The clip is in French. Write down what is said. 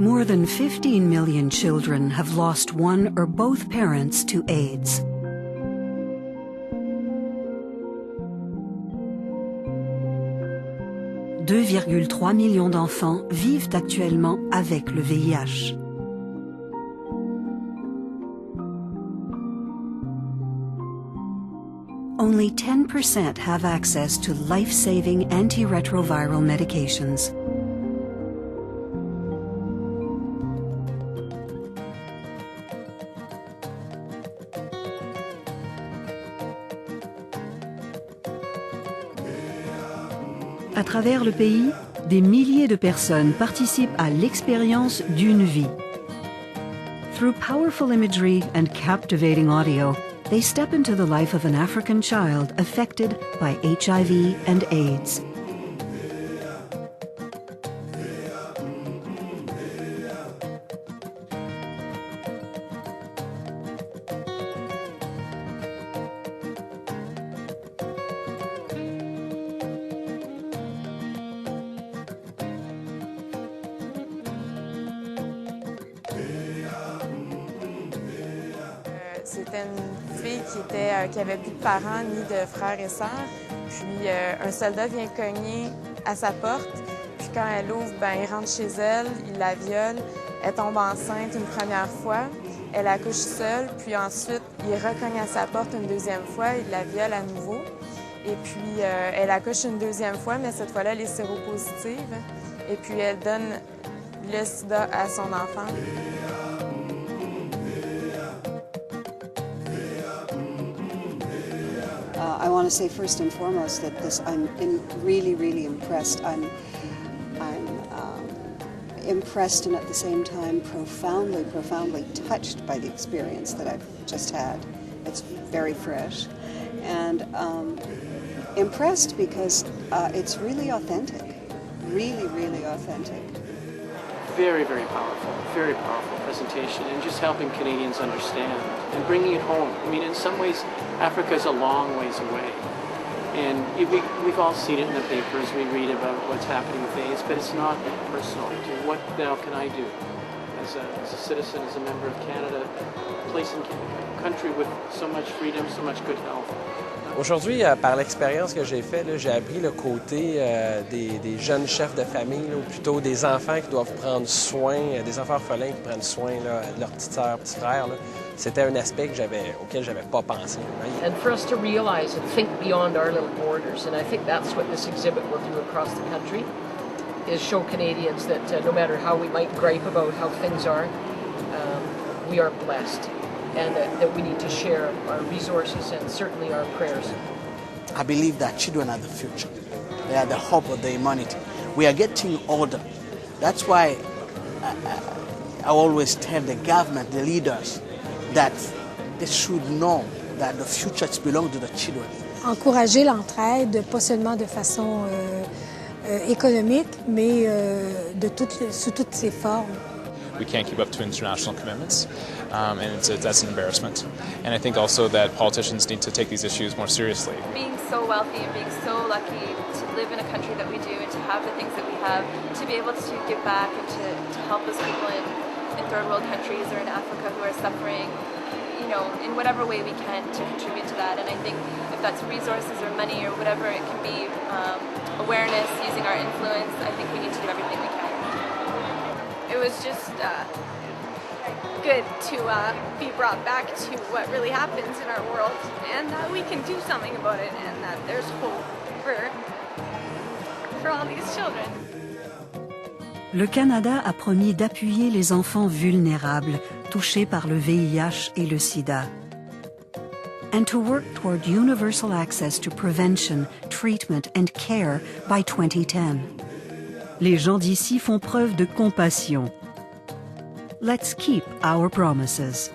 More than 15 million children have lost one or both parents to AIDS. « 2,3 millions d'enfants vivent actuellement avec le VIH. Only 10% have access to life-saving antiretroviral medications. À travers le pays, des milliers de personnes participent à l'expérience d'une vie. Through powerful imagery and captivating audio, they step into the life of an African child affected by HIV and AIDS. C'était une fille qui avait plus de parents ni de frères et sœurs. Puis un soldat vient cogner à sa porte. Puis quand elle ouvre, il rentre chez elle, il la viole. Elle tombe enceinte une première fois. Elle accouche seule. Puis ensuite, il recogne à sa porte une deuxième fois. Il la viole à nouveau. Et puis elle accouche une deuxième fois, mais cette fois-là, elle est séropositive. Et puis elle donne le sida à son enfant. I want to say first and foremost that I'm really impressed. I'm impressed and at the same time profoundly touched by the experience that I've just had. It's very fresh, and impressed because it's really authentic, really authentic. Very powerful presentation, and just helping Canadians understand and bringing it home. I mean, in some ways, Africa is a long ways away, and we've all seen it in the papers. We read about what's happening with AIDS, but it's not personal. What now can I do as a citizen, as a member of Canada, a place in a country with so much freedom, so much good health? Aujourd'hui, par l'expérience que j'ai faite, j'ai appris le côté des jeunes chefs de famille, ou plutôt des enfants qui doivent prendre soin, des enfants orphelins qui prennent soin de leurs petites sœurs, petits frères. C'était un aspect auquel j'avais pas pensé. And for us to realize and think beyond our little borders, and I think that's what this exhibit will do across the country, is show Canadians that no matter how we might gripe about how things are, we are blessed. And that we need to share our resources and certainly our prayers. I believe that children are the future. They are the hope of the humanity. We are getting older. That's why I always tell the government, the leaders, that they should know that the future belongs to the children. Encourager l'entraide, pas seulement de façon économique, mais sous toutes ses formes. We can't keep up to international commitments, and that's an embarrassment. And I think also that politicians need to take these issues more seriously. Being so wealthy and being so lucky to live in a country that we do and to have the things that we have, to be able to give back and to help those people in third world countries or in Africa who are suffering, in whatever way we can to contribute to that. And I think if that's resources or money or whatever it can be, awareness, using our influence, I think we need to do everything we can. It was just good to be brought back to what really happens in our world, and that we can do something about it, and that there's hope for all these children. Le Canada a promis d'appuyer les enfants vulnérables touchés par le VIH et le sida, and to work toward universal access to prevention, treatment and care by 2010. Les gens d'ici font preuve de compassion. Let's keep our promises.